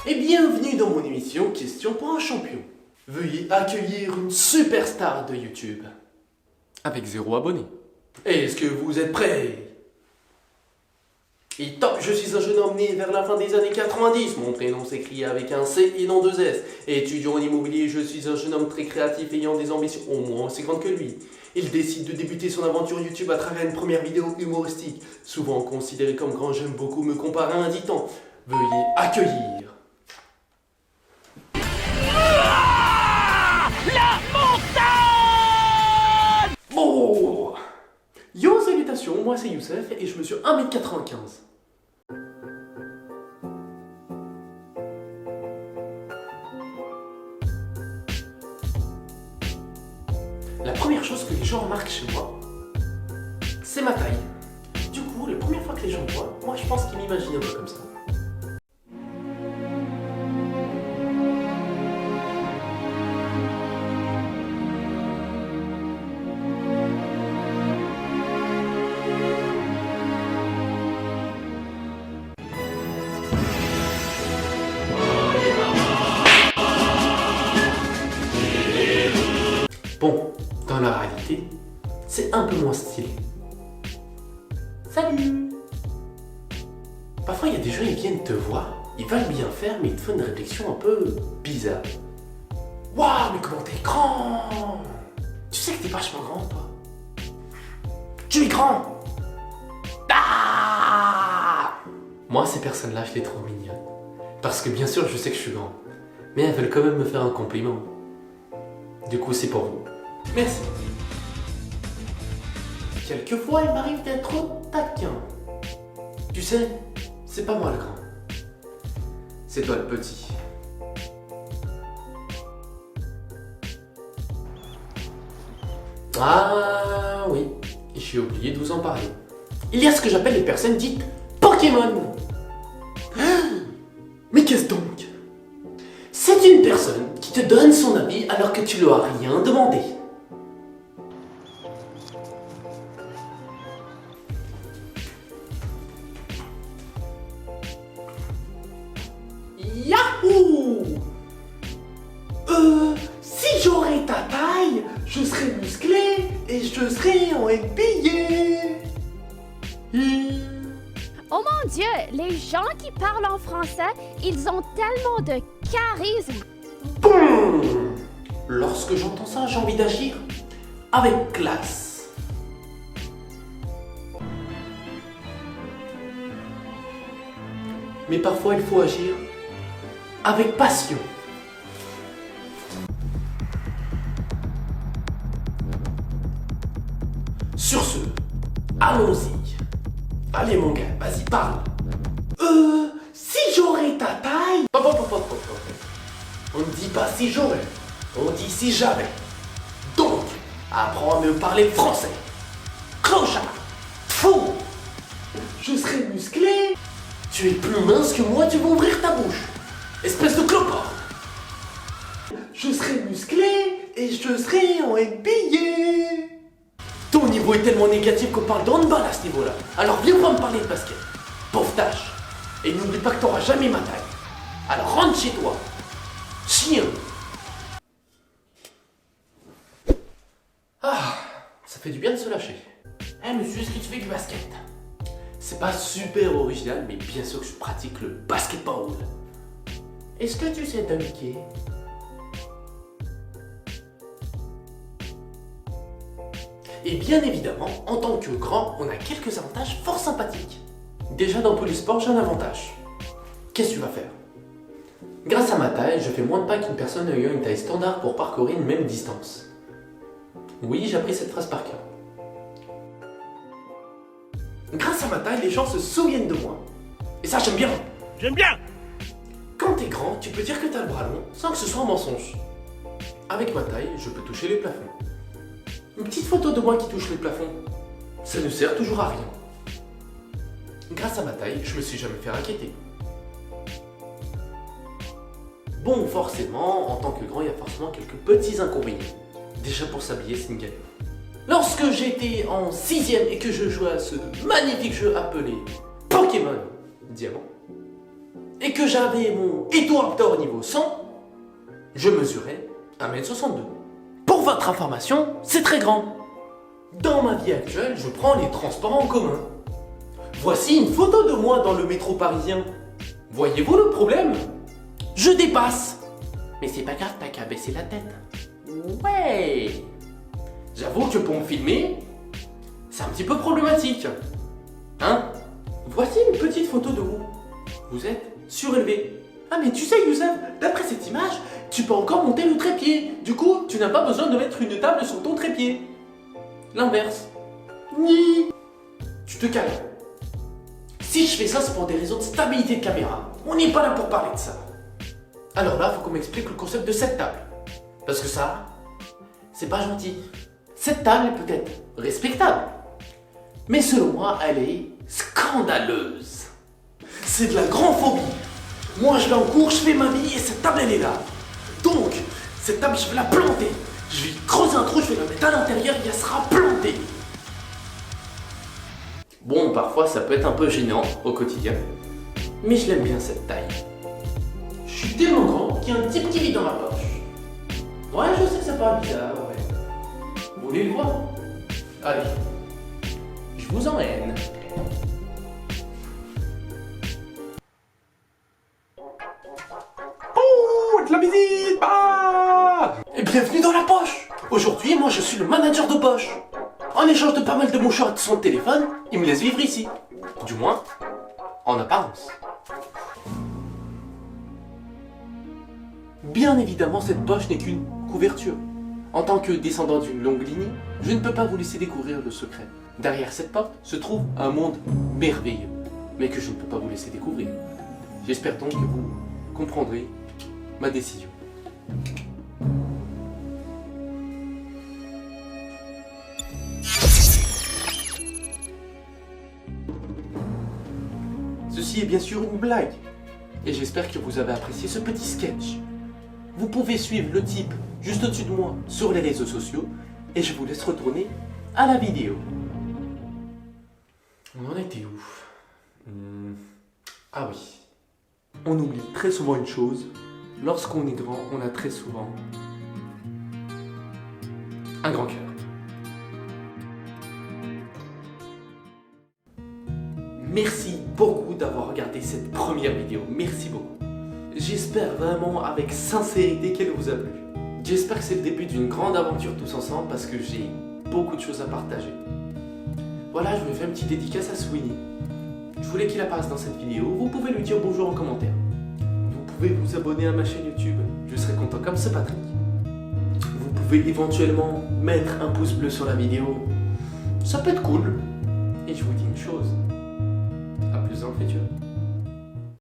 Et bienvenue dans mon émission Question pour un champion. Veuillez accueillir une superstar de YouTube. Avec 0 abonnés. Est-ce que vous êtes prêts? Et top, je suis un jeune homme né vers la fin des années 90. Mon prénom s'écrit avec un C et non 2 S. Étudiant en immobilier, je suis un jeune homme très créatif ayant des ambitions au moins aussi grandes que lui. Il décide de débuter son aventure YouTube à travers une première vidéo humoristique. Souvent considéré comme grand, j'aime beaucoup me comparer à un dicton. Veuillez accueillir... La montagne! Oh! Yo, salutations, moi c'est Youssef et je mesure 1m95. La première chose que les gens remarquent chez moi, c'est ma taille. Du coup, la première fois que les gens me voient, moi je pense qu'ils m'imaginent un peu comme ça. Bon, dans la réalité, c'est un peu moins stylé. Salut! Parfois, il y a des gens, ils viennent te voir, ils veulent bien faire, mais ils te font une réflexion un peu bizarre. Waouh, mais comment t'es grand! Tu sais que t'es vachement grand, toi? Tu es grand! Ah! Moi, ces personnes-là, je les trouve mignonnes. Parce que bien sûr, je sais que je suis grand. Mais elles veulent quand même me faire un compliment. Du coup, c'est pour vous. Merci. Quelquefois, il m'arrive d'être trop taquin. Tu sais, c'est pas moi le grand. C'est toi le petit. Ah oui, j'ai oublié de vous en parler. Il y a ce que j'appelle les personnes dites Pokémon. Mais qu'est-ce donc? C'est une personne qui te donne son avis alors que tu lui as rien demandé. Yahoo! Si j'aurais ta taille, je serais musclé et je serais en NBA. Oh mon Dieu, les gens qui parlent en français, ils ont tellement de charisme. Boum! Lorsque j'entends ça, j'ai envie d'agir avec classe. Mais parfois, il faut agir avec passion. Sur ce, allons-y. Allez mon gars, vas-y, parle. Si j'aurais ta taille... On ne dit pas si j'aurais, on dit si j'avais. Donc, apprends à me parler français. Clochard, fou, je serais musclé. Tu es plus mince que moi, tu vas ouvrir ta bouche. Espèce de clopard. Je serais musclé et je serais en NBA. Ton niveau est tellement négatif qu'on parle de handball à ce niveau-là. Alors viens pas me parler de basket. Pauvre tâche. Et n'oublie pas que t'auras jamais ma taille. Alors rentre chez toi. Chien. Ah, ça fait du bien de se lâcher. Eh monsieur, est-ce que tu fais du basket? C'est pas super original, mais bien sûr que je pratique le basketball. Est-ce que tu sais dunker? Et bien évidemment, en tant que grand, on a quelques avantages fort sympathiques. Déjà dans tous les sports, j'ai un avantage. Qu'est-ce que tu vas faire? Grâce à ma taille, je fais moins de pas qu'une personne ayant une taille standard pour parcourir une même distance. Oui, j'ai appris cette phrase par cœur. Grâce à ma taille, les gens se souviennent de moi. Et ça, j'aime bien. J'aime bien! Quand t'es grand, tu peux dire que t'as le bras long sans que ce soit un mensonge. Avec ma taille, je peux toucher les plafonds. Une petite photo de moi qui touche les plafonds, ça ne sert toujours à rien. Grâce à ma taille, je me suis jamais fait inquiéter. Bon, forcément, en tant que grand, il y a forcément quelques petits inconvénients. Déjà pour s'habiller, c'est une galère. Lorsque j'étais en 6ème et que je jouais à ce magnifique jeu appelé Pokémon Diamant, et que j'avais mon Ectoraptor niveau 100, je mesurais 1m62. Pour votre information, c'est très grand. Dans ma vie actuelle, je prends les transports en commun. Voici une photo de moi dans le métro parisien. Voyez-vous le problème? Je dépasse. Mais c'est pas grave, t'as qu'à baisser la tête. Ouais. J'avoue que pour me filmer, c'est un petit peu problématique. Hein? Voici une petite photo de vous. Vous êtes surélevé. Ah mais tu sais Youssef, d'après cette image, tu peux encore monter le trépied. Du coup, tu n'as pas besoin de mettre une table sur ton trépied. L'inverse. Ni. Tu te calmes. Si je fais ça, c'est pour des raisons de stabilité de caméra. On n'est pas là pour parler de ça. Alors là, il faut qu'on m'explique le concept de cette table. Parce que ça, c'est pas gentil. Cette table est peut-être respectable. Mais selon moi, elle est scandaleuse. C'est de la grandphobie. Moi, je vais en cours, je fais ma vie et cette table, elle est là. Donc, cette table, je vais la planter. Je vais creuser un trou, je vais la mettre à l'intérieur et elle sera plantée. Bon, parfois, ça peut être un peu gênant au quotidien. Mais je l'aime bien, cette taille. Je suis tellement grand qu'il y a un petit petit vide dans ma poche. Ouais, je sais que ça paraît bizarre, ouais. Vous voulez le voir? Allez, je vous emmène. Oh, de la visite! Ah! Et bienvenue dans la poche. Aujourd'hui, moi, je suis le manager de poche. En échange de pas mal de mouchoirs et de son téléphone, il me laisse vivre ici. Du moins, en apparence. Bien évidemment, cette poche n'est qu'une couverture. En tant que descendant d'une longue lignée, je ne peux pas vous laisser découvrir le secret. Derrière cette porte se trouve un monde merveilleux, mais que je ne peux pas vous laisser découvrir. J'espère donc que vous comprendrez ma décision. Ceci est bien sûr une blague, et j'espère que vous avez apprécié ce petit sketch. Vous pouvez suivre le type juste au-dessus de moi sur les réseaux sociaux, et je vous laisse retourner à la vidéo. On en était où? Ah oui. On oublie très souvent une chose. Lorsqu'on est grand, on a très souvent un grand cœur. Merci beaucoup d'avoir regardé cette première vidéo. Merci beaucoup. J'espère vraiment avec sincérité qu'elle vous a plu. J'espère que c'est le début d'une grande aventure tous ensemble parce que j'ai beaucoup de choses à partager. Voilà, je vous fais une petite dédicace à Sweeney. Je voulais qu'il apparaisse dans cette vidéo. Vous pouvez lui dire bonjour en commentaire. Vous pouvez vous abonner à ma chaîne YouTube. Je serai content comme ce Patrick. Vous pouvez éventuellement mettre un pouce bleu sur la vidéo. Ça peut être cool. Et je vous dis une chose. À plus dans le futur.